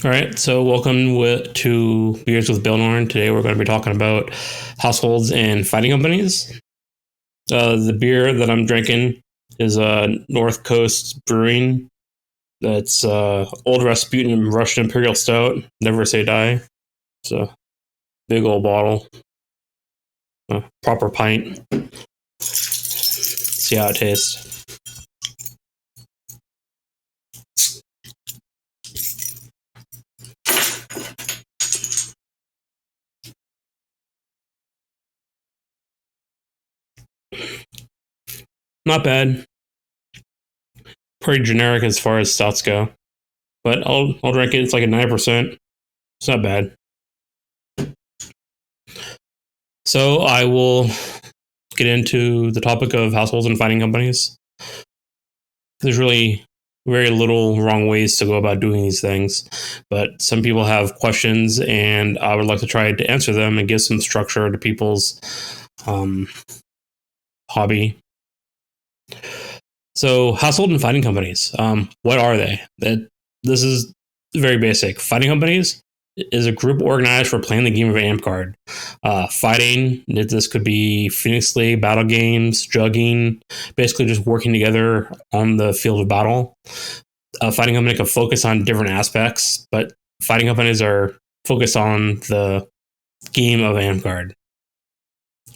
All right, so welcome to Beers with Baelnorn. Today we're going to be talking about households and fighting companies. The beer that I'm drinking is North Coast Brewing. That's Old Rasputin Russian Imperial Stout. Never say die. It's a big old bottle, a proper pint. See how it tastes. Not bad. Pretty generic as far as stouts go, but I'll drink it. It's like a 9%. It's not bad. So I will get into the topic of households and fighting companies. There's really very little wrong ways to go about doing these things, but some people have questions, and I would like to try to answer them and give some structure to people's hobby. So, household and fighting companies. What are they? This is very basic. Fighting companies is a group organized for playing the game of Amtgard. Fighting, this could be Phoenix League, battle games, jugging, basically just working together on the field of battle. A fighting company can focus on different aspects, but fighting companies are focused on the game of Amtgard.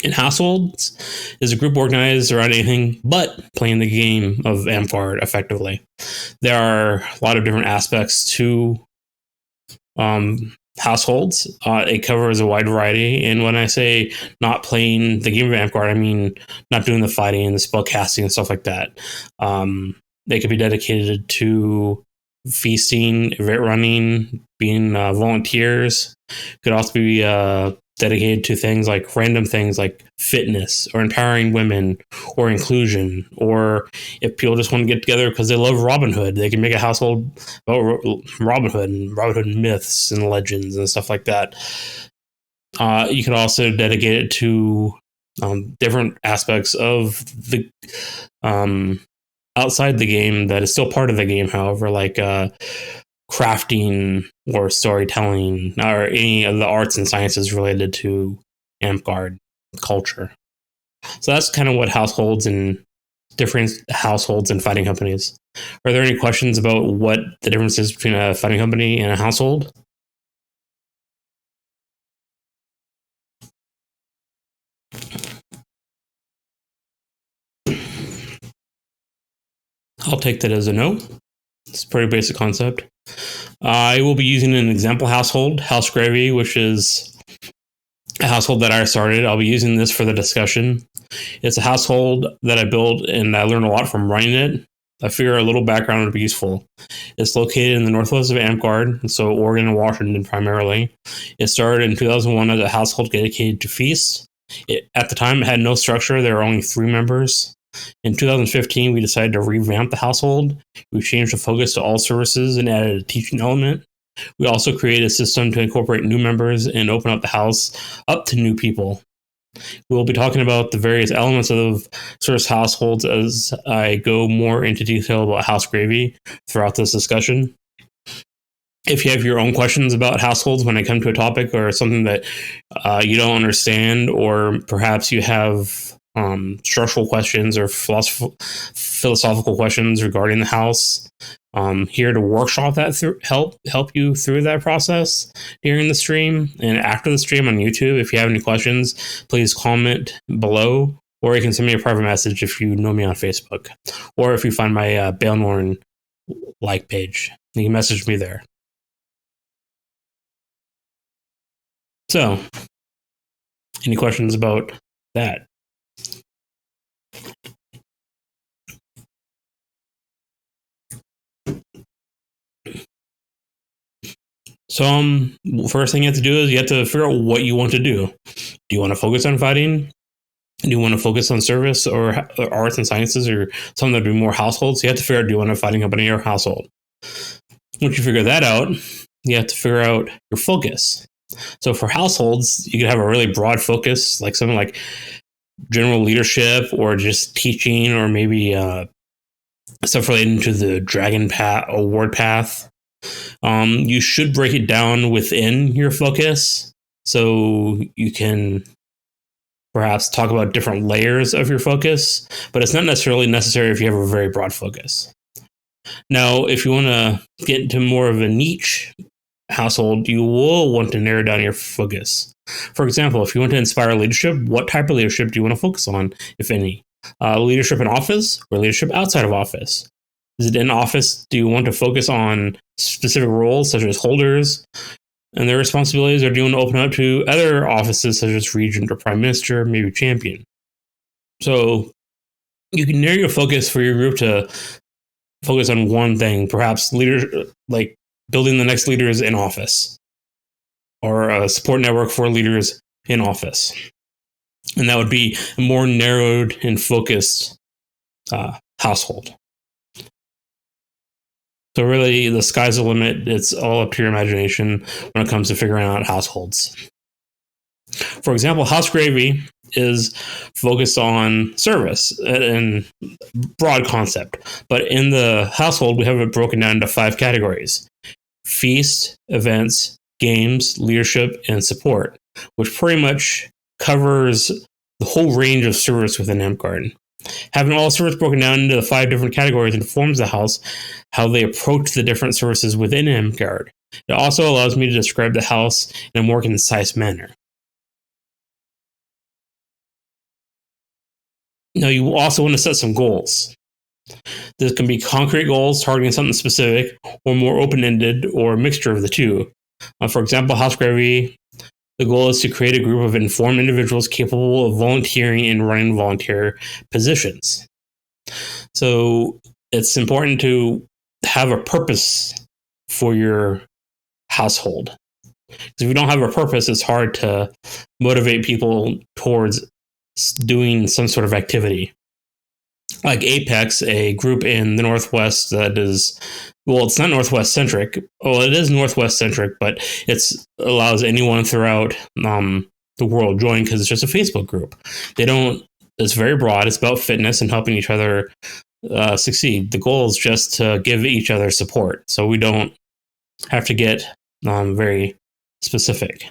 In households is a group organized around anything but playing the game of Amtgard effectively. There are a lot of different aspects to households. It covers a wide variety, and when I say not playing the game of Amtgard, I mean not doing the fighting and the spell casting and stuff like that. They could be dedicated to feasting, event running, being volunteers. Could also be dedicated to things like random things like fitness or empowering women or inclusion, or if people just want to get together because they love Robin Hood, they can make a household about Robin Hood and Robin Hood myths and legends and stuff like that. You could also dedicate it to different aspects of the outside the game that is still part of the game, however, like crafting or storytelling or any of the arts and sciences related to Amtgard culture. So that's kind of what households and different households and fighting companies. Are there any questions about what the difference is between a fighting company and a household? I'll take that as a no. It's a pretty basic concept. I will be using an example household, House Gravy, which is a household that I started. I'll be using this for the discussion. It's a household that I built, and I learned a lot from running it. I figure a little background would be useful. It's located in the northwest of Amtgard, so Oregon and Washington primarily. It started in 2001 as a household dedicated to feasts. At the time, it had no structure. There were only 3 members. In 2015, we decided to revamp the household. We changed the focus to all services and added a teaching element. We also created a system to incorporate new members and open up the house up to new people. We'll be talking about the various elements of service households as I go more into detail about House Gravy throughout this discussion. If you have your own questions about households when I come to a topic or something that you don't understand, or perhaps you have structural questions or philosophical questions regarding the house, here to workshop that help you through that process during the stream and after the stream on YouTube. If you have any questions, please comment below, or you can send me a private message if you know me on Facebook, or if you find my Baelnorn like page, you can message me there. So, any questions about that? So, first thing you have to do is you have to figure out what you want to do. Do you want to focus on fighting? Do you want to focus on service or arts and sciences, or something that would be more households? So you have to figure out, do you want a fighting company or household? Once you figure that out, you have to figure out your focus. So for households, you could have a really broad focus, like something like general leadership or just teaching, or maybe stuff related to the Dragon Path award path. You should break it down within your focus so you can perhaps talk about different layers of your focus, but it's not necessarily necessary if you have a very broad focus. Now, if you want to get into more of a niche household, you will want to narrow down your focus. For example, if you want to inspire leadership, what type of leadership do you want to focus on, if any? Leadership in office or leadership outside of office? Is it in office? Do you want to focus on specific roles such as holders and their responsibilities, or do you want to open up to other offices such as regent or prime minister, maybe champion? So you can narrow your focus for your group to focus on one thing, perhaps like building the next leaders in office or a support network for leaders in office. And that would be a more narrowed and focused household. So really, the sky's the limit. It's all up to your imagination when it comes to figuring out households. For example, House Gravy is focused on service and broad concept. But in the household, we have it broken down into 5 categories: feast, events, games, leadership, and support, which pretty much covers the whole range of service within Amtgard. Having all service broken down into the 5 different categories informs the house how they approach the different services within Amtgard. It also allows me to describe the house in a more concise manner. Now, you also want to set some goals. This can be concrete goals targeting something specific, or more open-ended, or a mixture of the two. For example, House Gravy, the goal is to create a group of informed individuals capable of volunteering and running volunteer positions. So it's important to have a purpose for your household. Because if you don't have a purpose, it's hard to motivate people towards doing some sort of activity. Like Apex, a group in the Northwest that is, well, it's not Northwest centric. Well, it is Northwest centric, but it allows anyone throughout the world join because it's just a Facebook group. It's very broad. It's about fitness and helping each other succeed. The goal is just to give each other support, so we don't have to get very specific.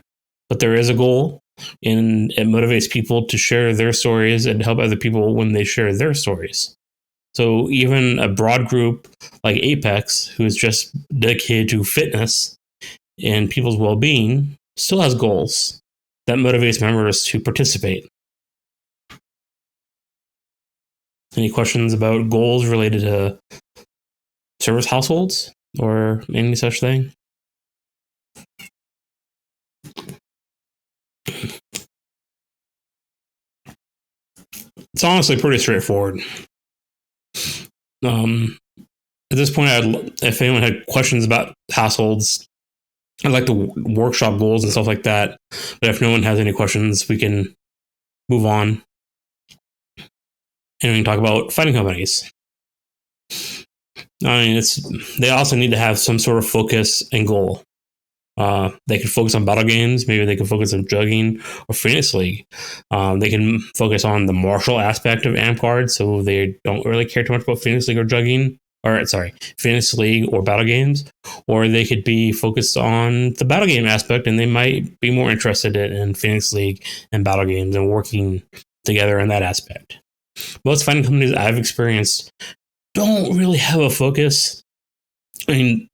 But there is a goal, and it motivates people to share their stories and help other people when they share their stories. So even a broad group like Apex, who is just dedicated to fitness and people's well-being, still has goals that motivates members to participate. Any questions about goals related to service households or any such thing? It's honestly pretty straightforward. At this point, if anyone had questions about households, I'd like to workshop goals and stuff like that. But if no one has any questions, we can move on. And we can talk about fighting companies. I mean, they also need to have some sort of focus and goal. They can focus on battle games. Maybe they can focus on jugging or Phoenix League. They can focus on the martial aspect of Amtgard, so they don't really care too much about Phoenix League or jugging. Phoenix League or battle games. Or they could be focused on the battle game aspect, and they might be more interested in Phoenix League and battle games and working together in that aspect. Most fighting companies I've experienced don't really have a focus. I mean,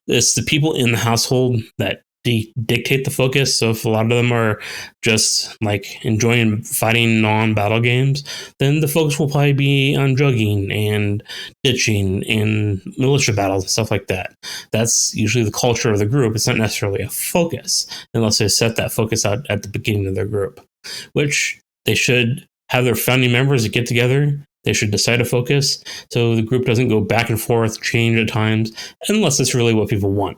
it's the people in the household that dictate the focus. So if a lot of them are just like enjoying fighting non-battle games, then the focus will probably be on jugging and ditching and militia battles and stuff like that. That's usually the culture of the group. It's not necessarily a focus unless they set that focus out at the beginning of their group, which they should have their founding members get together. They should decide a focus so the group doesn't go back and forth, change at times, unless it's really what people want.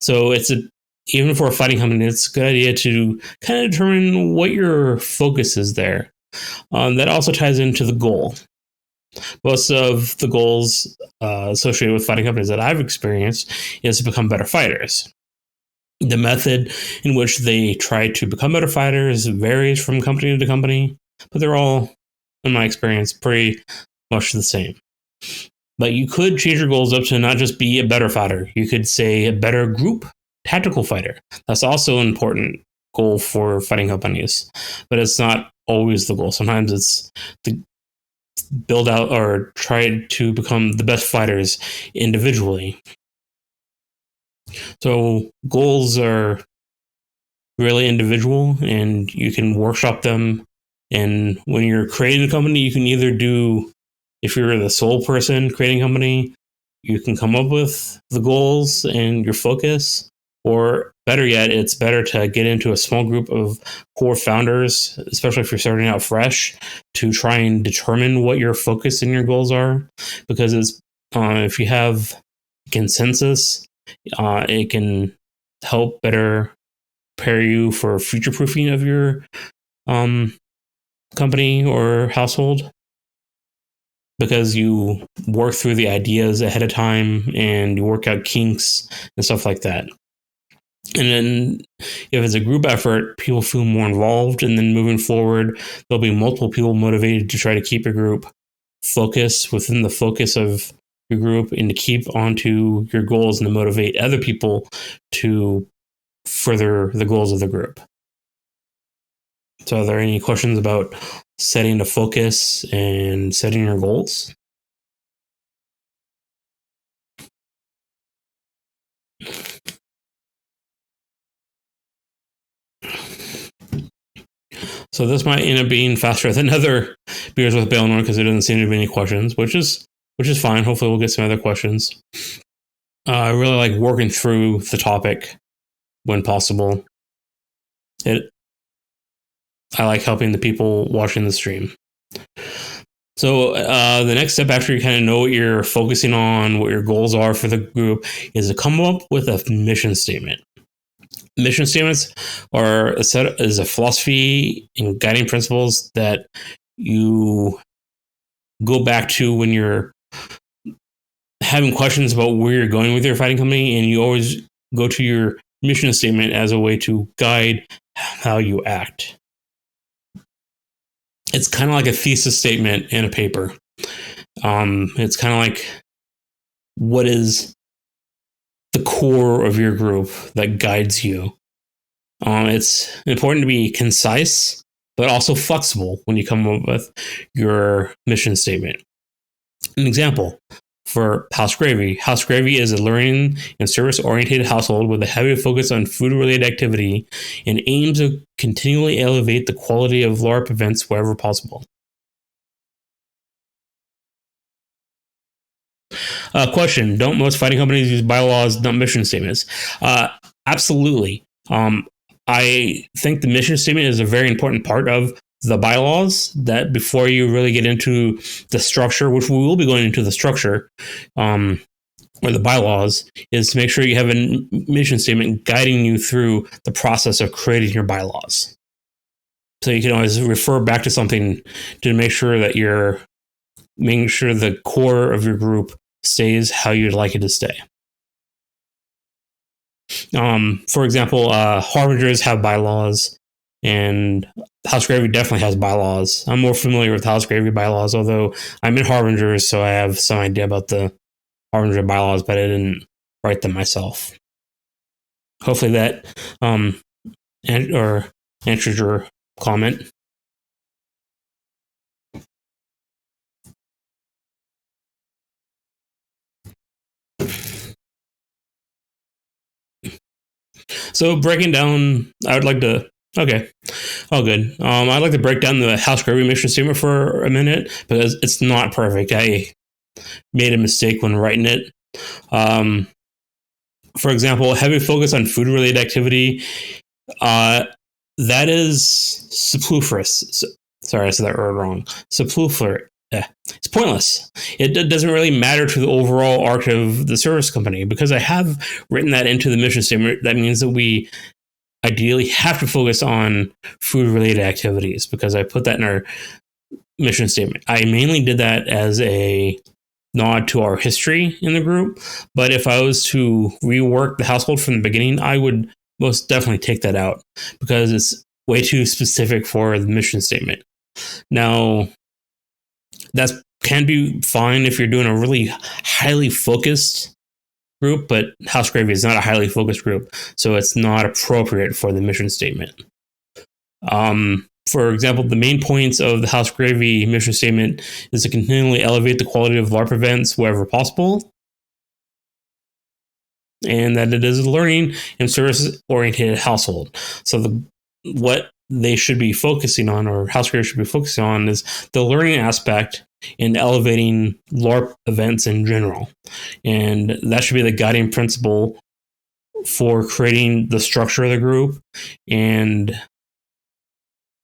So even for a fighting company, it's a good idea to kind of determine what your focus is there. That also ties into the goal. Most of the goals associated with fighting companies that I've experienced is to become better fighters. The method in which they try to become better fighters varies from company to company, but they're all, in my experience, pretty much the same. But you could change your goals up to not just be a better fighter. You could say a better group tactical fighter. That's also an important goal for fighting companies, but it's not always the goal. Sometimes it's the build out or try to become the best fighters individually. So goals are really individual, and you can workshop them. And when you're creating a company, you can either do, if you're the sole person creating a company, you can come up with the goals and your focus, or better yet, it's better to get into a small group of core founders, especially if you're starting out fresh, to try and determine what your focus and your goals are. Because it's, if you have consensus, it can help better prepare you for future proofing of your company or household, because you work through the ideas ahead of time and you work out kinks and stuff like that. And then if it's a group effort, people feel more involved, and then moving forward, there'll be multiple people motivated to try to keep a group focus within the focus of your group and to keep onto your goals and to motivate other people to further the goals of the group. So are there any questions about setting the focus and setting your goals? So this might end up being faster than other beers with Baelnorn because there doesn't seem to be any questions, which is fine. Hopefully we'll get some other questions. I really like working through the topic when possible. I like helping the people watching the stream. So the next step, after you kind of know what you're focusing on, what your goals are for the group, is to come up with a mission statement. Mission statements are is a philosophy and guiding principles that you go back to when you're having questions about where you're going with your fighting company, and you always go to your mission statement as a way to guide how you act. It's kind of like a thesis statement in a paper. It's kind of like, what is the core of your group that guides you? It's important to be concise, but also flexible when you come up with your mission statement. An example for House Gravy. House Gravy is a learning and service-oriented household with a heavy focus on food-related activity and aims to continually elevate the quality of LARP events wherever possible. Question: don't most fighting companies use bylaws, not mission statements? Absolutely. I think the mission statement is a very important part of the bylaws, that before you really get into the structure, which we will be going into the structure, or the bylaws, is to make sure you have a mission statement guiding you through the process of creating your bylaws. So you can always refer back to something to make sure that you're making sure the core of your group stays how you'd like it to stay. For example, Harbingers have bylaws, and House Gravy definitely has bylaws. I'm more familiar with House Gravy bylaws, although I'm in Harbingers, so I have some idea about the Harbinger bylaws, but I didn't write them myself. Hopefully that answers your comment. So breaking down, I would like to. Okay, all good. I'd like to break down the House Gravy mission statement for a minute because it's not perfect. I made a mistake when writing it. For example, heavy focus on food-related activity. That is superfluous. Sorry, I said that word wrong. Superfluous. It's pointless. It doesn't really matter to the overall arc of the service company, because I have written that into the mission statement. That means that we ideally have to focus on food-related activities, because I put that in our mission statement. I mainly did that as a nod to our history in the group, but if I was to rework the household from the beginning, I would most definitely take that out, because it's way too specific for the mission statement. Now, that's can be fine if you're doing a really highly focused group, but House Gravy is not a highly focused group, so it's not appropriate for the mission statement. For example, the main points of the House Gravy mission statement is to continually elevate the quality of LARP events wherever possible, and that it is a learning and service-oriented household. So what they should be focusing on, or House Gravy should be focusing on, is the learning aspect and elevating LARP events in general. And that should be the guiding principle for creating the structure of the group and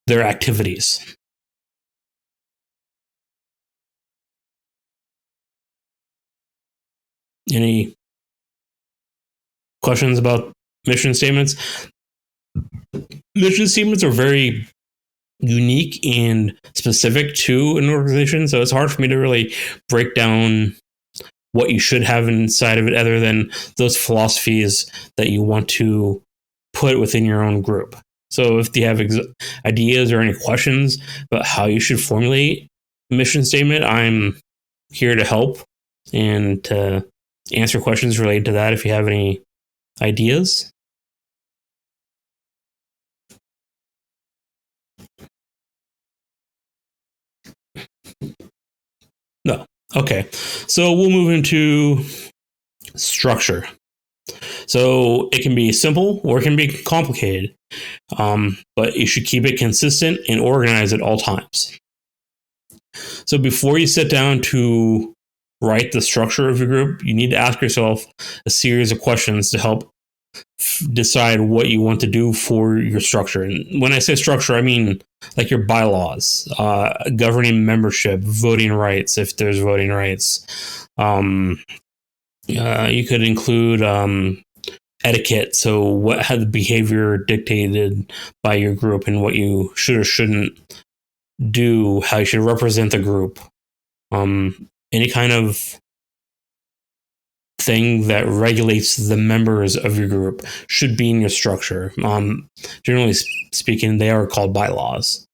their activities. Any questions about mission statements? Mission statements are very unique and specific to an organization, so it's hard for me to really break down what you should have inside of it other than those philosophies that you want to put within your own group. So if you have ideas or any questions about how you should formulate a mission statement, I'm here to help and to answer questions related to that if you have any ideas. No. Okay. So we'll move into structure. So it can be simple or it can be complicated, but you should keep it consistent and organized at all times. So before you sit down to write the structure of your group, you need to ask yourself a series of questions to help decide what you want to do for your structure. And when I say structure, I mean like your bylaws, governing membership, voting rights, if there's voting rights. You could include etiquette, so what had the behavior dictated by your group and what you should or shouldn't do, how you should represent the group. Any kind of thing that regulates the members of your group should be in your structure. Generally speaking, they are called bylaws.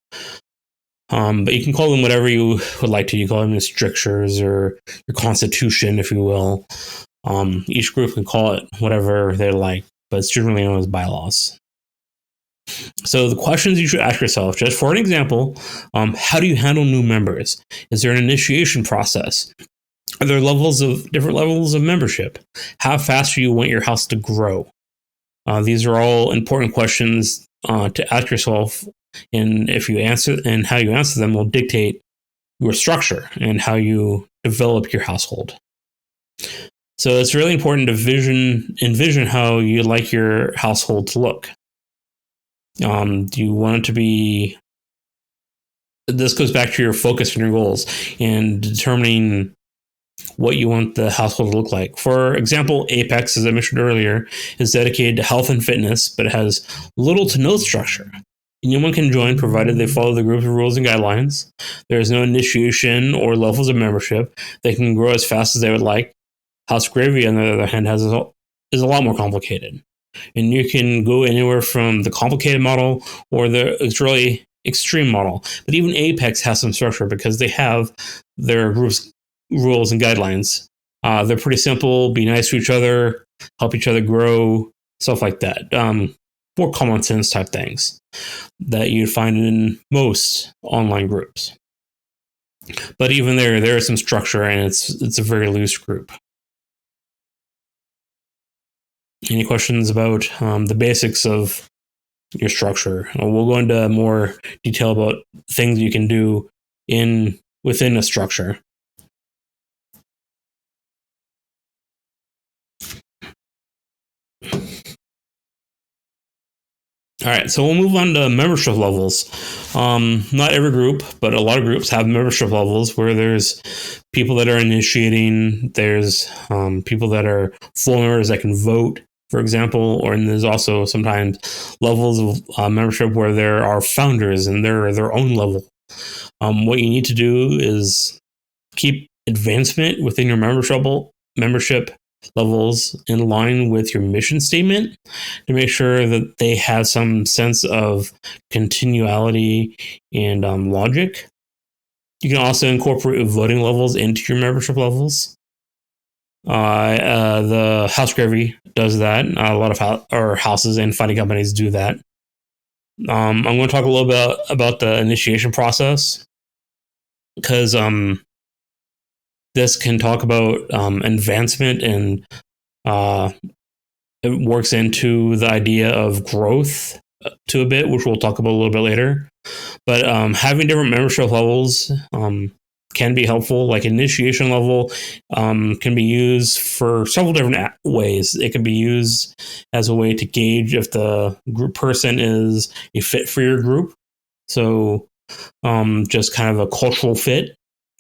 But you can call them whatever you would like to. You call them your strictures or your constitution, if you will. Each group can call it whatever they like, but it's generally known as bylaws. So the questions you should ask yourself, just for an example, how do you handle new members? Is there an initiation process? Are there different levels of membership? How fast do you want your house to grow? These are all important questions to ask yourself, and if you answer and how you answer them will dictate your structure and how you develop your household. So it's really important to envision how you'd like your household to look. Do you want it to be... This goes back to your focus and your goals and determining what you want the household to look like. For example, Apex, as I mentioned earlier, is dedicated to health and fitness, but it has little to no structure. Anyone can join provided they follow the group's rules and guidelines. There is no initiation or levels of membership. They can grow as fast as they would like. House Gravy, on the other hand, is a lot more complicated. And you can go anywhere from the complicated model or the really extreme model. But even Apex has some structure because they have their group's rules and guidelines. They're pretty simple. Be nice to each other, help each other grow, stuff like that. More common sense type things that you'd find in most online groups. But even there is some structure, and it's a very loose group. Any questions about the basics of your structure? We'll go into more detail about things you can do within a structure. All right, so we'll move on to membership levels. Not every group, but a lot of groups have membership levels where there's people that are initiating, there's people that are full members that can vote, for example, and there's also sometimes levels of membership where there are founders and they're their own level. What you need to do is keep advancement within your membership levels in line with your mission statement to make sure that they have some sense of continuality and logic. You can also incorporate voting levels into your membership levels. The house gravy does that. A lot of houses and fighting companies do that. I'm going to talk a little bit about the initiation process, because this can talk about advancement, and it works into the idea of growth to a bit, which we'll talk about a little bit later. But having different membership levels can be helpful. Like initiation level can be used for several different ways. It can be used as a way to gauge if the group person is a fit for your group. So just kind of a cultural fit.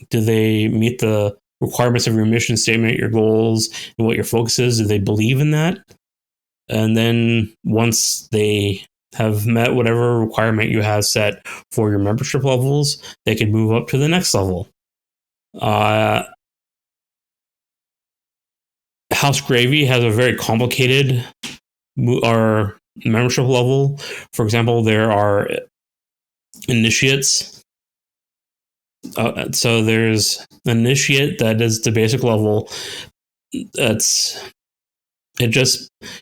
Do they meet the requirements of your mission statement, your goals, and what your focus is? Do they believe in that? And then once they have met whatever requirement you have set for your membership levels, they can move up to the next level. House Gravy has a very complicated membership level. For example, there are initiates. So there's an initiate that is the basic level.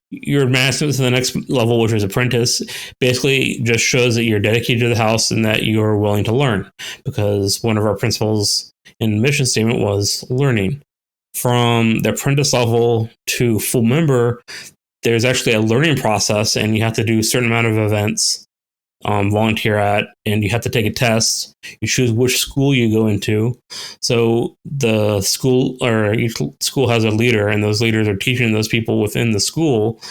You're advancing to the next level, which is apprentice. Basically just shows that you're dedicated to the house and that you're willing to learn, because one of our principles in the mission statement was learning. From the apprentice level to full member, there's actually a learning process, and you have to do a certain amount of events, volunteer at, and you have to take a test. You choose which school you go into. So the school, or each school has a leader, and those leaders are teaching those people within the school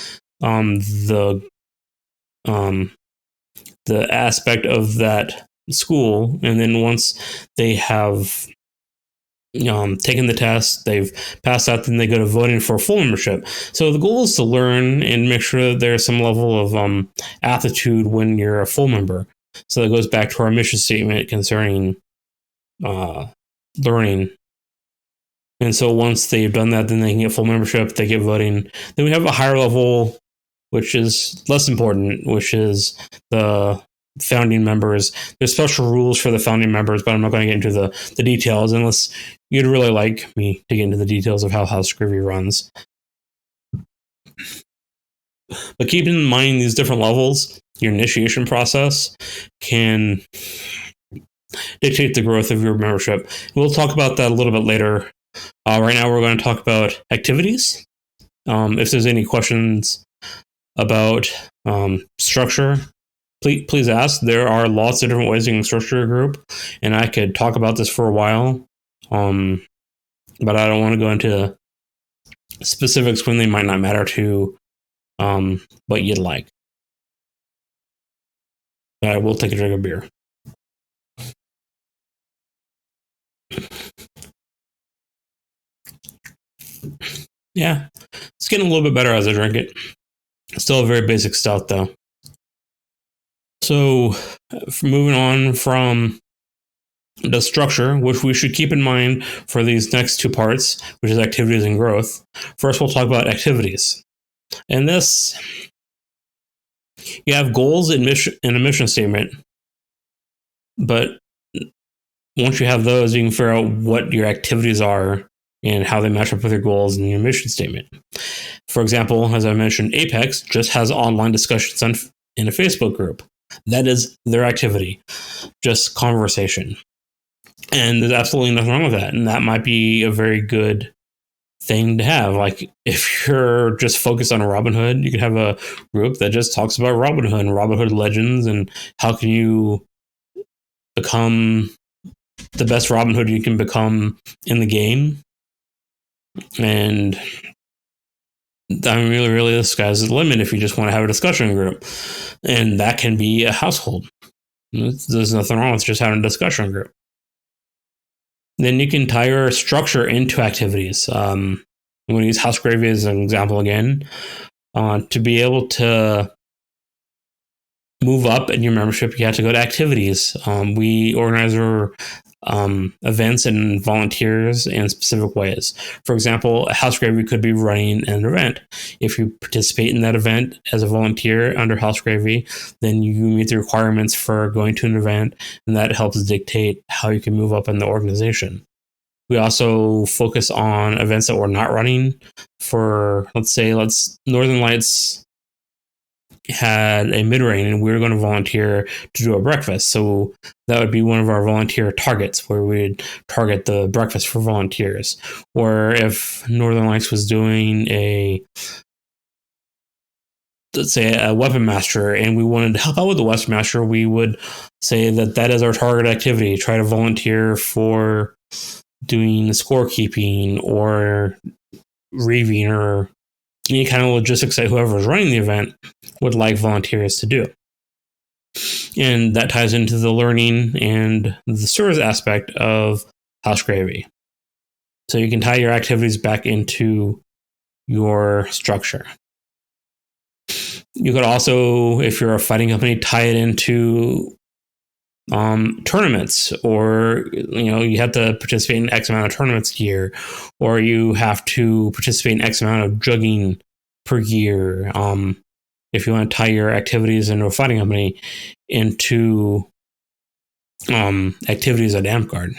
the aspect of that school. And then once they have taken the test, they've passed that, then they go to voting for full membership. So the goal is to learn and make sure that there's some level of aptitude when you're a full member. So that goes back to our mission statement concerning learning. And so once they've done that, then they can get full membership, they get voting. Then we have a higher level, which is less important, which is the founding members. There's special rules for the founding members, but I'm not going to get into the details unless you'd really like me to get into the details of how House Gravy runs. But keep in mind these different levels. Your initiation process can dictate the growth of your membership. We'll talk about that a little bit later. Right now we're going to talk about activities. If there's any questions about structure, please ask. There are lots of different ways you can structure a group, and I could talk about this for a while, but I don't want to go into specifics when they might not matter to what you'd like. I will take a drink of beer. Yeah, it's getting a little bit better as I drink it. Still very basic stuff, though. So, moving on from the structure, which we should keep in mind for these next two parts, which is activities and growth. First, we'll talk about activities. And this, you have goals in a mission statement, but once you have those, you can figure out what your activities are and how they match up with your goals in your mission statement. For example, as I mentioned, Apex just has online discussions in a Facebook group. That is their activity, just conversation. And there's absolutely nothing wrong with that. And that might be a very good thing to have. Like if you're just focused on Robin Hood, you could have a group that just talks about Robin Hood and Robin Hood legends and how can you become the best Robin Hood you can become in the game. And I mean, really, the sky's the limit if you just want to have a discussion group. And that can be a household. There's nothing wrong with just having a discussion group. Then you can tie your structure into activities. I'm going to use House Gravy as an example again. To be able to move up in your membership, you have to go to activities. We organize our events and volunteers in specific ways. For example, House Gravy could be running an event. If you participate in that event as a volunteer under House Gravy, then you meet the requirements for going to an event, and that helps dictate how you can move up in the organization. We also focus on events that we're not running. For, let's Northern Lights had a mid-reign and we were going to volunteer to do a breakfast. So that would be one of our volunteer targets, where we'd target the breakfast for volunteers. Or if Northern Lights was doing let's say a weapon master, and we wanted to help out with the weapon master, we would say that is our target activity. Try to volunteer for doing scorekeeping or reaving or any kind of logistics that whoever is running the event would like volunteers to do. And that ties into the learning and the service aspect of House Gravy. So you can tie your activities back into your structure. You could also, if you're a fighting company, tie it into tournaments, or you have to participate in X amount of tournaments a year, or you have to participate in X amount of jugging per year. If you want to tie your activities into a fighting company into activities at Amtgard,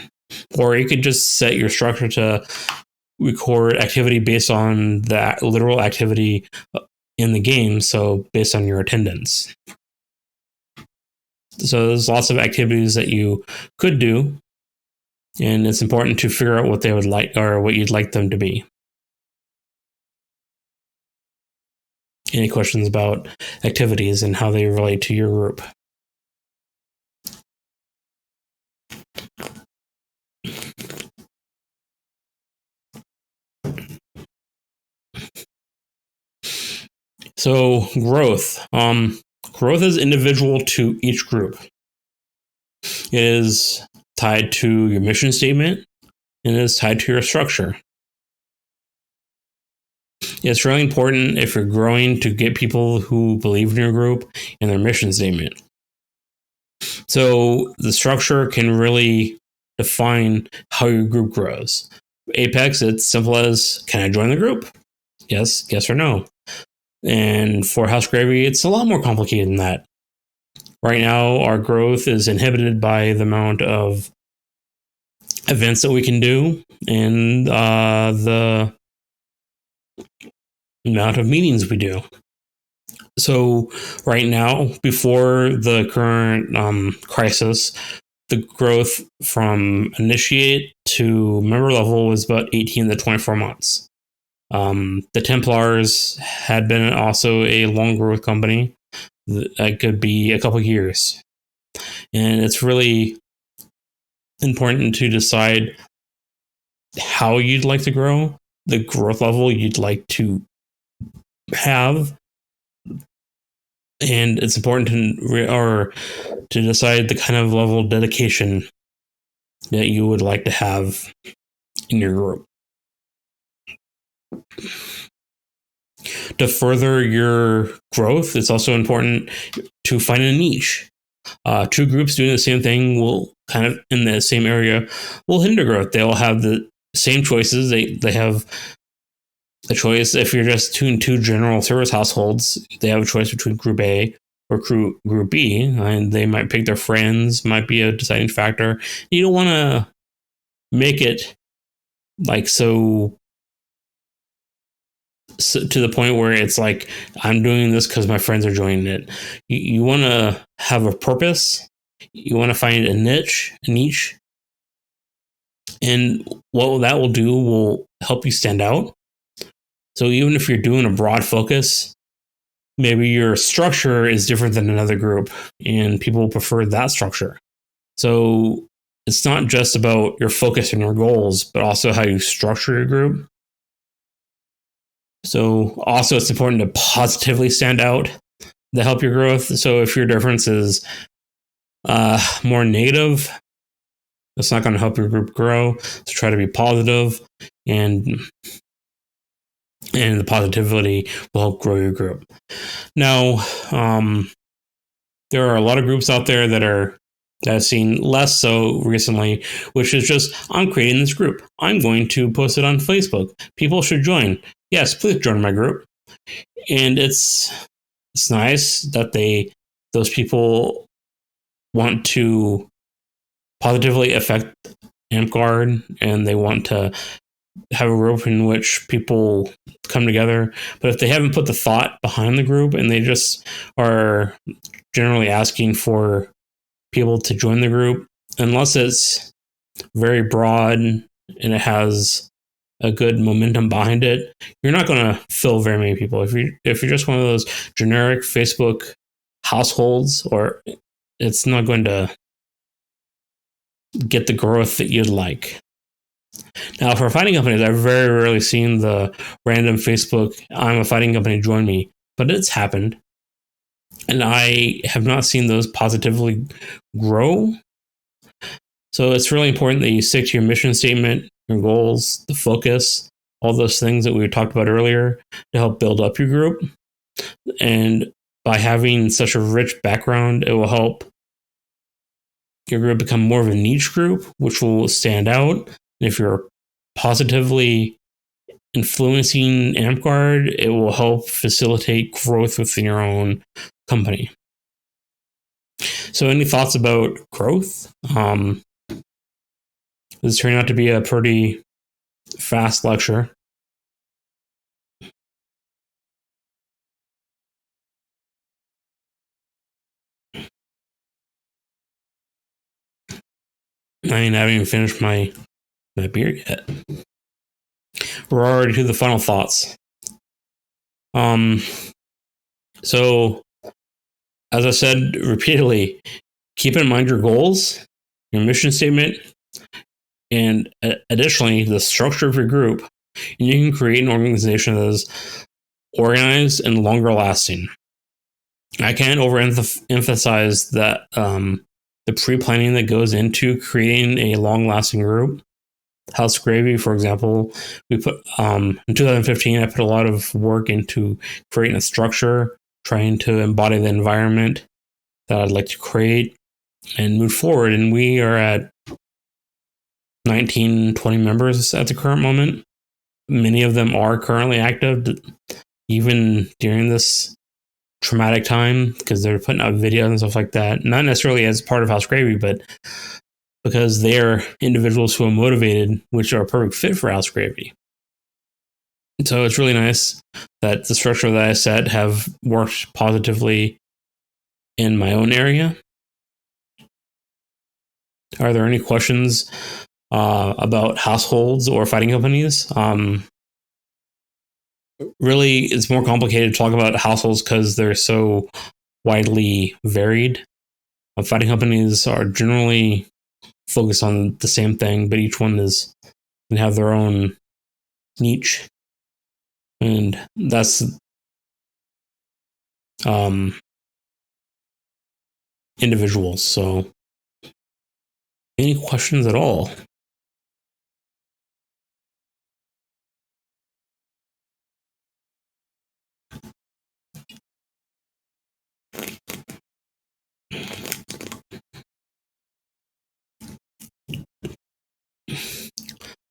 or you could just set your structure to record activity based on the literal activity in the game, so based on your attendance. So there's lots of activities that you could do, and it's important to figure out what they would like or what you'd like them to be. Any questions about activities and how they relate to your group? So growth. Growth is individual to each group. It is tied to your mission statement, and it is tied to your structure. It's really important, if you're growing, to get people who believe in your group and their mission statement. So the structure can really define how your group grows. Apex, it's simple as, can I join the group? Yes or no. And for House Gravy, it's a lot more complicated than that. Right now, our growth is inhibited by the amount of events that we can do and the amount of meetings we do. So right now, before the current crisis, the growth from initiate to member level was about 18 to 24 months. The Templars had been also a long growth company that could be a couple years. And it's really important to decide how you'd like to grow, the growth level you'd like to have. And it's important to decide the kind of level of dedication that you would like to have in your group. To further your growth, it's also important to find a niche. Two groups doing the same thing will kind of in the same area will hinder growth. They will have the same choices. They have a choice. If you're just doing two general service households, they have a choice between Group A or Group B, and they might pick their friends, might be a deciding factor. You don't want to make it like so to the point where it's like, I'm doing this because my friends are joining it. You want to have a purpose. You want to find a niche, and what that will do will help you stand out. So even if you're doing a broad focus, maybe your structure is different than another group, and people prefer that structure. So it's not just about your focus and your goals, but also how you structure your group. So also it's important to positively stand out to help your growth. So if your difference is more negative, that's not going to help your group grow. So try to be positive, and the positivity will help grow your group. Now, There are a lot of groups out there that I've seen less so recently, which is just, I'm creating this group. I'm going to post it on Facebook. People should join. Yes, please join my group. And it's nice that those people want to positively affect Amtgard, and they want to have a group in which people come together. But if they haven't put the thought behind the group and they just are generally asking for people to join the group, unless it's very broad and it has a good momentum behind it, you're not going to fill very many people. If you're just one of those generic Facebook households, or it's not going to get the growth that you'd like. Now, for fighting companies, I've very rarely seen the random Facebook, I'm a fighting company, join me, but it's happened. And I have not seen those positively grow. So it's really important that you stick to your mission statement, your goals, the focus, all those things that we talked about earlier to help build up your group. And by having such a rich background, it will help your group become more of a niche group, which will stand out. And if you're positively influencing Amtgard, it will help facilitate growth within your own company. So any thoughts about growth? This turned out to be a pretty fast lecture. I haven't even finished my beer yet. We're already to the final thoughts. So, as I said repeatedly, keep in mind your goals, your mission statement, and additionally, the structure of your group. And you can create an organization that is organized and longer lasting. I can't overemphasize that the pre-planning that goes into creating a long-lasting group. House Gravy, for example, we put in 2015. I put a lot of work into creating a structure, trying to embody the environment that I'd like to create and move forward. And we are at 19, 20 members at the current moment. Many of them are currently active, even during this traumatic time, because they're putting out videos and stuff like that. Not necessarily as part of House Gravy, but because they're individuals who are motivated, which are a perfect fit for House Gravy. So it's really nice that the structure that I set have worked positively in my own area. Are there any questions about households or fighting companies? Really, it's more complicated to talk about households because they're so widely varied. Fighting companies are generally focused on the same thing, but each one can have their own niche, and that's individuals. So, any questions at all?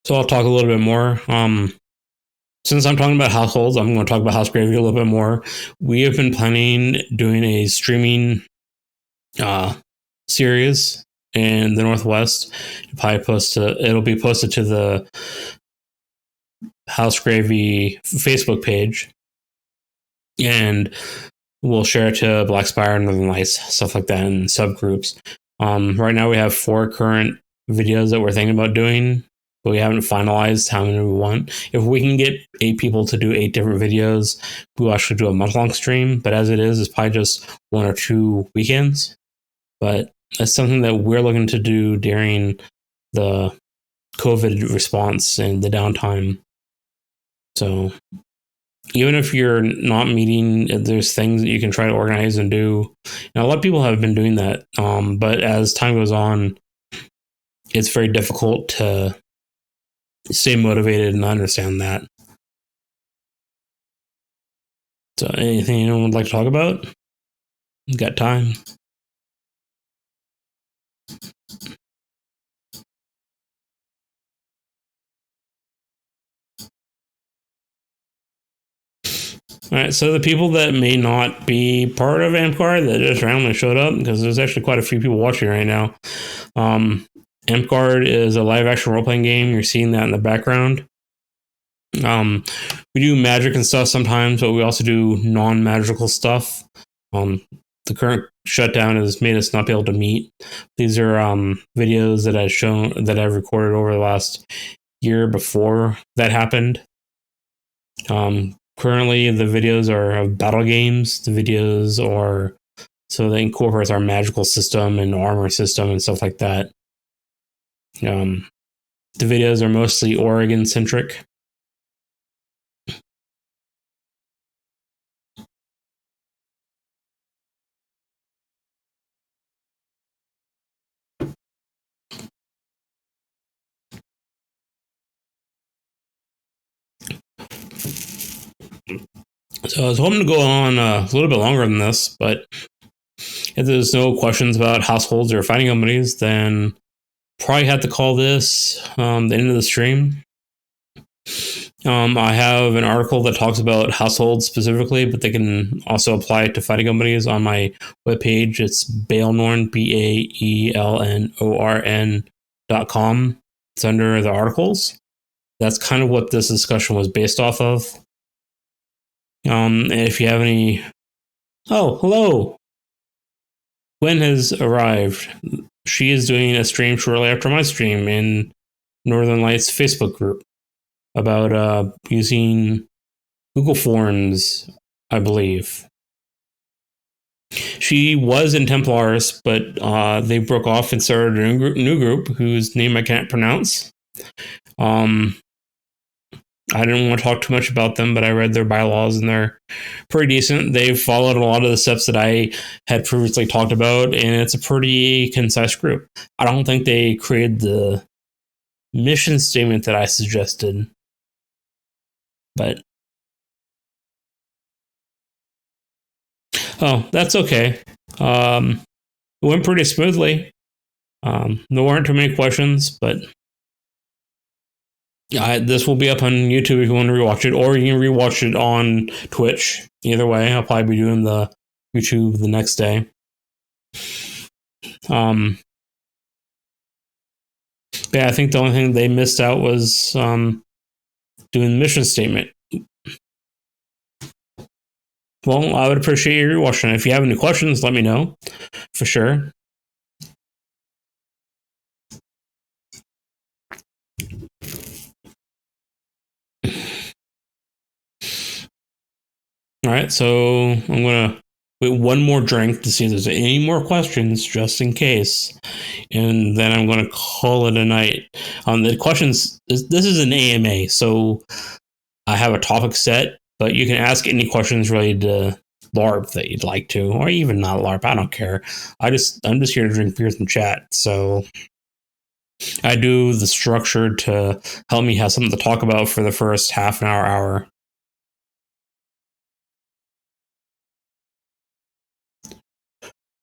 So I'll talk a little bit more. Since I'm talking about households, I'm going to talk about House Gravy a little bit more. We have been planning doing a streaming series in the Northwest. It'll be posted to the House Gravy Facebook page, and we'll share it to Black Spire, Northern Lights, stuff like that, in subgroups. Right now we have 4 current videos that we're thinking about doing, but we haven't finalized how many we want. If we can get 8 people to do 8 different videos, we'll actually do a month-long stream. But as it is, it's probably just 1 or 2 weekends. But that's something that we're looking to do during the COVID response and the downtime. So even if you're not meeting, there's things that you can try to organize and do. Now, a lot of people have been doing that, but as time goes on, it's very difficult to stay motivated, and I understand that. So anything anyone would like to talk about? You got time? All right, so the people that may not be part of Amtgard that just randomly showed up, because there's actually quite a few people watching right now. Amtgard is a live-action role-playing game. You're seeing that in the background. We do magic and stuff sometimes, but we also do non-magical stuff. The current shutdown has made us not be able to meet. These are videos that I've recorded over the last year before that happened. Currently, the videos are of battle games. The videos are so that incorporates our magical system and armor system and stuff like that. The videos are mostly Oregon centric. So I was hoping to go on a little bit longer than this, but if there's no questions about households or fighting companies, then probably have to call this the end of the stream. I have an article that talks about households specifically, but they can also apply it to fighting companies on my webpage. It's Baelnorn, BAELNORN.com. It's under the articles. That's kind of what this discussion was based off of. And if you have any... Oh, hello! Gwen has arrived. She is doing a stream shortly after my stream in Northern Lights Facebook group about using Google Forms, I believe. She was in Templars, but they broke off and started a new group whose name I can't pronounce. I didn't want to talk too much about them, but I read their bylaws and they're pretty decent. They've followed a lot of the steps that I had previously talked about, and it's a pretty concise group. I don't think they created the mission statement that I suggested, but that's okay. It went pretty smoothly. There weren't too many questions, but this will be up on YouTube if you want to rewatch it, or you can rewatch it on Twitch. Either way, I'll probably be doing the YouTube the next day. Yeah, I think the only thing they missed out was doing the mission statement. Well, I would appreciate you rewatching it. If you have any questions, let me know, for sure. All right, so I'm going to wait one more drink to see if there's any more questions, just in case. And then I'm going to call it a night. The questions, this is an AMA, so I have a topic set, but you can ask any questions related to LARP that you'd like to, or even not LARP. I don't care. I'm just here to drink beers and chat. So I do the structure to help me have something to talk about for the first half an hour.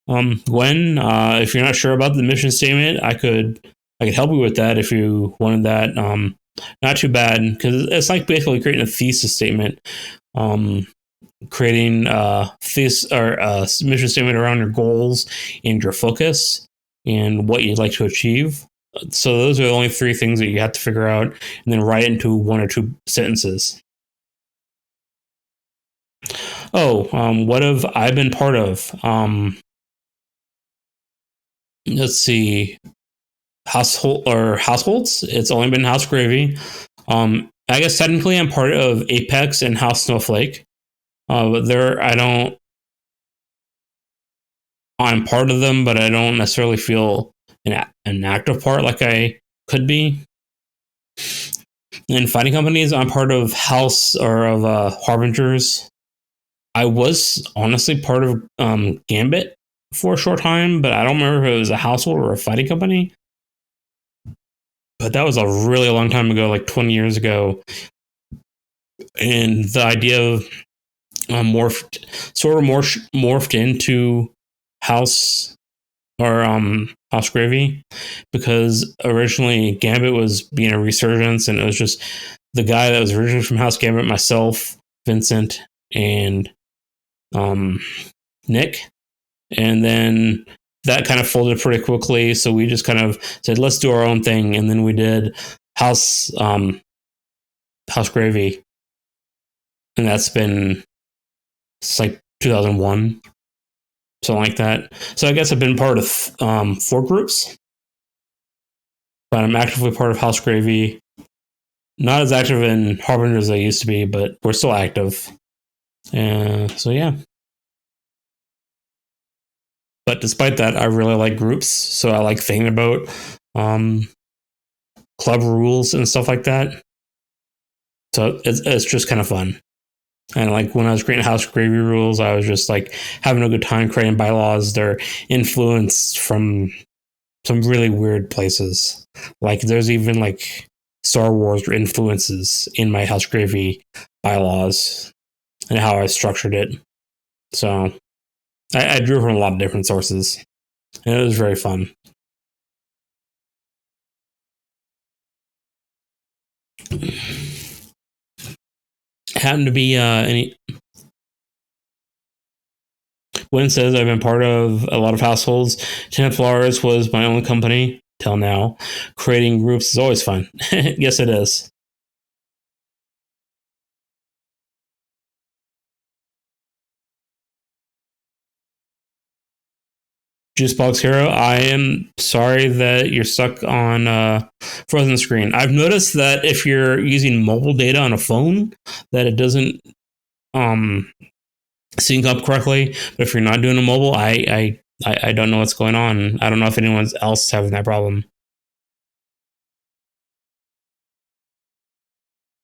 Gwen, if you're not sure about the mission statement, I could help you with that if you wanted that. Not too bad, because it's like basically creating a thesis statement. Creating thesis or mission statement around your goals and your focus and what you'd like to achieve. So those are the only three things that you have to figure out, and then write into one or two sentences. What have I been part of? Let's see. Households. It's only been House Gravy. I guess technically I'm part of Apex and House Snowflake. But I'm part of them, but I don't necessarily feel an active part like I could be. In fighting companies, I'm part of House or of Harbingers. I was honestly part of Gambit for a short time, but I don't remember if it was a household or a fighting company. But that was a really long time ago, like 20 years ago. And the idea of morphed into House or House Gravy, because originally Gambit was being a resurgence, and it was just the guy that was originally from House Gambit, myself, Vincent, and um, Nick, and then that kind of folded pretty quickly. So we just kind of said, let's do our own thing, and then we did House House Gravy, and that's been it's like 2001, something like that. So I guess I've been part of 4 groups, but I'm actively part of House Gravy. Not as active in Harbinger as I used to be, but we're still active. So yeah. But despite that, I really like groups. So I like thinking about um, club rules and stuff like that. So it's just kind of fun. And like when I was creating House Gravy rules, I was just like having a good time creating bylaws. They're influenced from some really weird places. Like there's even like Star Wars influences in my House Gravy bylaws and how I structured it. So I drew from a lot of different sources, and it was very fun. Happened to be any. Wynn says I've been part of a lot of households. Templars was my only company till now. Creating groups is always fun. Yes, it is. Juicebox Hero, I am sorry that you're stuck on frozen screen. I've noticed that if you're using mobile data on a phone, that it doesn't um, sync up correctly. But if you're not doing a mobile, I don't know what's going on. I don't know if anyone else is having that problem.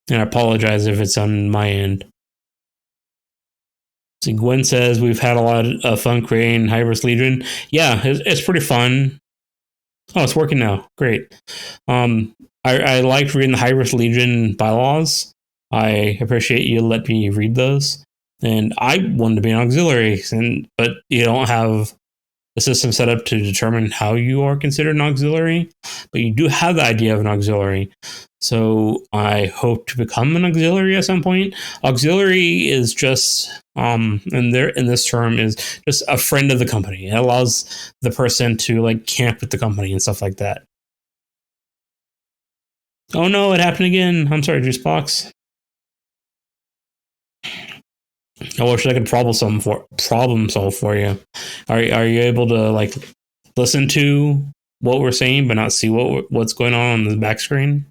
And I apologize if it's on my end. So Gwen says we've had a lot of fun creating Hybris Legion. Yeah, it's pretty fun. Oh, it's working now. Great. I liked reading the Hybris Legion bylaws. I appreciate you let me read those. And I wanted to be an auxiliary, but you don't have a system set up to determine how you are considered an auxiliary, but you do have the idea of an auxiliary. So I hope to become an auxiliary at some point. Auxiliary is just and there in this term is just a friend of the company. It allows the person to like camp with the company and stuff like that. Oh no, it happened again. I'm sorry, Juicebox. I wish I could problem solve for you. Are you able to like listen to what we're saying but not see what's going on the back screen?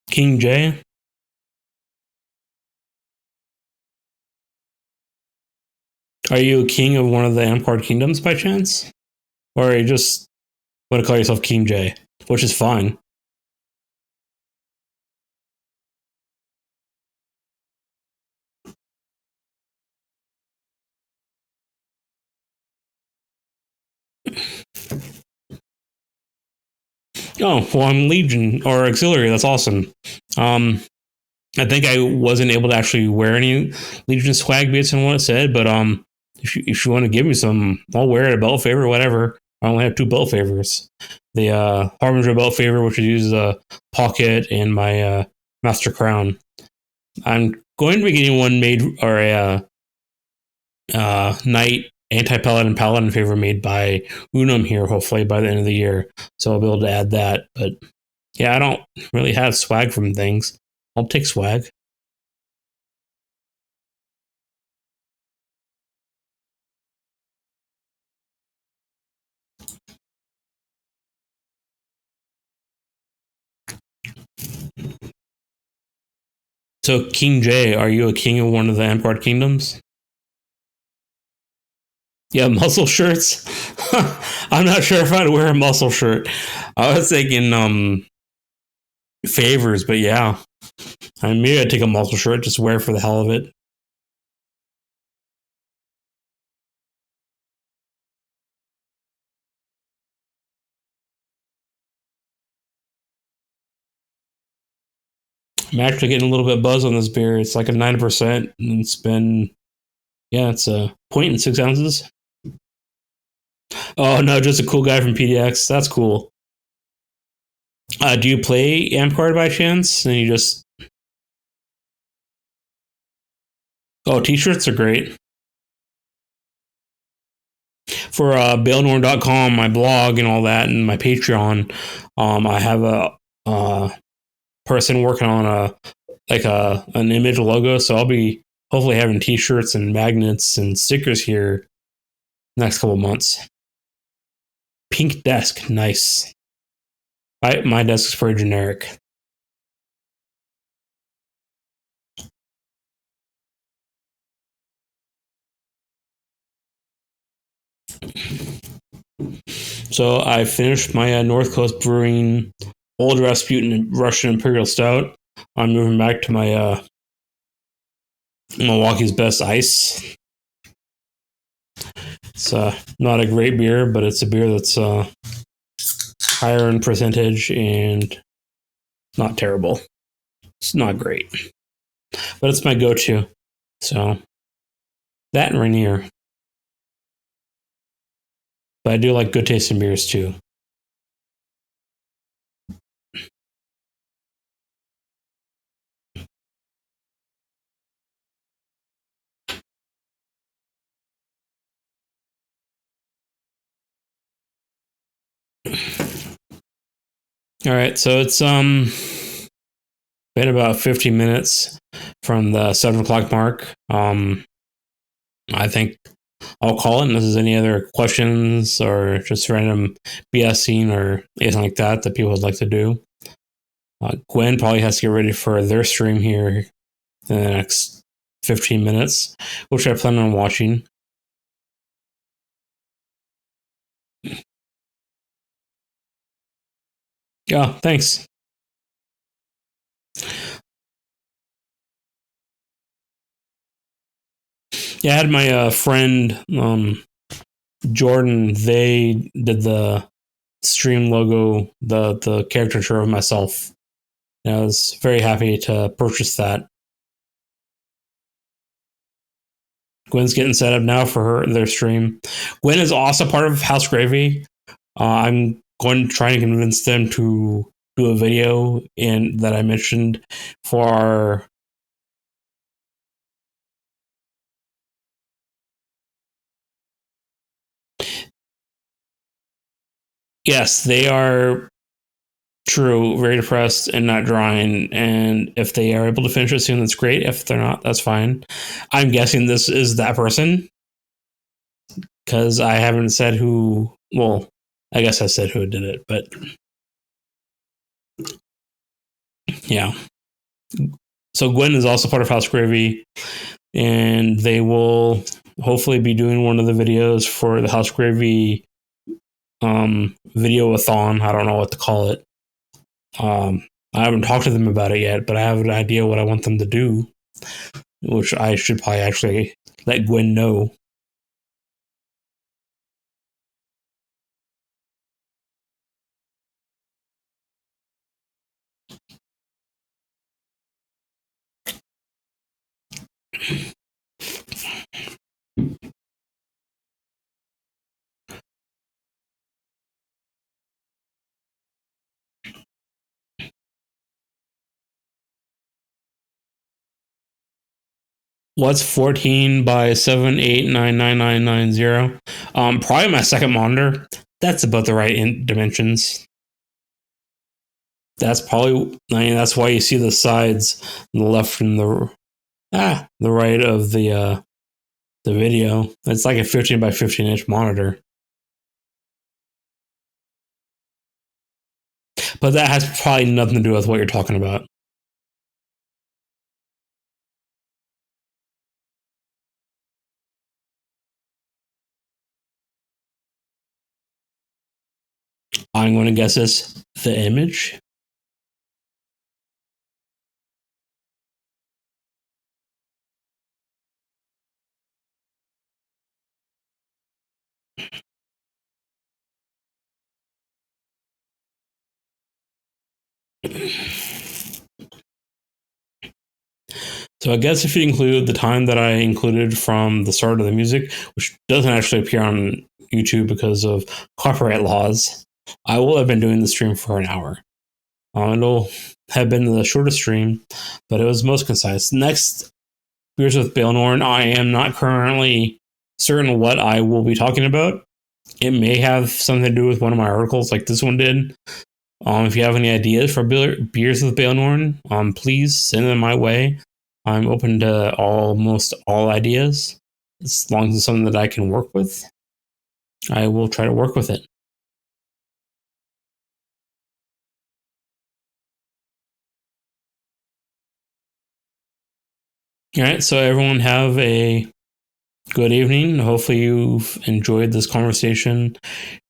King J, are you a king of one of the Amtgard kingdoms by chance, or are you just want to call yourself King J, which is fine? Oh, well, I'm Legion or Auxiliary. That's awesome. Um, I think I wasn't able to actually wear any Legion swag based on what it said, but if you want to give me some, I'll wear it, a belt favor, whatever. I only have 2 belt favors. The Harbinger belt favor, which is a pocket, and my Master Crown. I'm going to be getting one made, or a Knight Anti-Paladin favor made by Unum here, hopefully by the end of the year. So I'll be able to add that. But yeah, I don't really have swag from things. I'll take swag. So, King J, are you a king of one of the Amtgard kingdoms? Yeah, muscle shirts. I'm not sure if I'd wear a muscle shirt. I was thinking favors, but yeah. I mean, maybe I'd take a muscle shirt, just wear it for the hell of it. I'm actually getting a little bit buzz on this beer. It's like a 9%, and it's been, yeah, it's a 0.6 ounces. Oh no, just a cool guy from PDX. That's cool. Do you play Amtgard by chance? And you just, oh, t-shirts are great. For Baelnorn.com, my blog and all that, and my Patreon, I have a person working on an image logo. So I'll be hopefully having t-shirts and magnets and stickers here next couple months. Pink desk, nice. My desk is pretty generic. So I finished my North Coast Brewing Old Rasputin Russian Imperial Stout. I'm moving back to my Milwaukee's Best Ice. It's not a great beer, but it's a beer that's higher in percentage and not terrible. It's not great, but it's my go-to. So that and Rainier. But I do like good tasting beers too. All right, so it's been about 15 minutes from the 7 o'clock mark. I think I'll call it unless there's any other questions or just random BSing or anything like that people would like to do. Gwen probably has to get ready for their stream here in the next 15 minutes, which I plan on watching. Yeah, thanks. Yeah, I had my friend Jordan. They did the stream logo, the caricature of myself. And I was very happy to purchase that. Gwen's getting set up now for their stream. Gwen is also part of House Gravy. I'm going to try and convince them to do a video in that I mentioned for our. Yes, they are true, very depressed and not drawing. And if they are able to finish it soon, that's great. If they're not, that's fine. I'm guessing this is that person because I haven't said who. Well, I guess I said who did it, but yeah. So Gwen is also part of House Gravy, and they will hopefully be doing one of the videos for the House Gravy video-a-thon. I don't know what to call it. I haven't talked to them about it yet, but I have an idea what I want them to do, which I should probably actually let Gwen know. What's 14 by 7899990? Probably my second monitor. That's about the right dimensions. That's probably. I mean, that's why you see the sides, the left and the right of the video. It's like a 15 by 15-inch monitor. But that has probably nothing to do with what you're talking about. I'm going to guess it's the image. So I guess if you include the time that I included from the start of the music, which doesn't actually appear on YouTube because of copyright laws, I will have been doing the stream for an hour. It'll have been the shortest stream, but it was most concise. Next, Beers with Baelnorn, I am not currently certain what I will be talking about. It may have something to do with one of my articles, like this one did. If you have any ideas for Beers with Baelnorn, please send them my way. I'm open to almost all ideas. As long as it's something that I can work with, I will try to work with it. All right, so everyone have a good evening. Hopefully you've enjoyed this conversation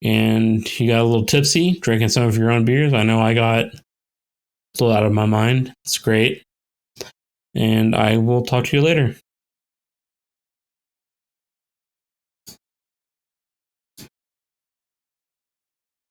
and you got a little tipsy drinking some of your own beers. I know I got a little out of my mind. It's great. And I will talk to you later.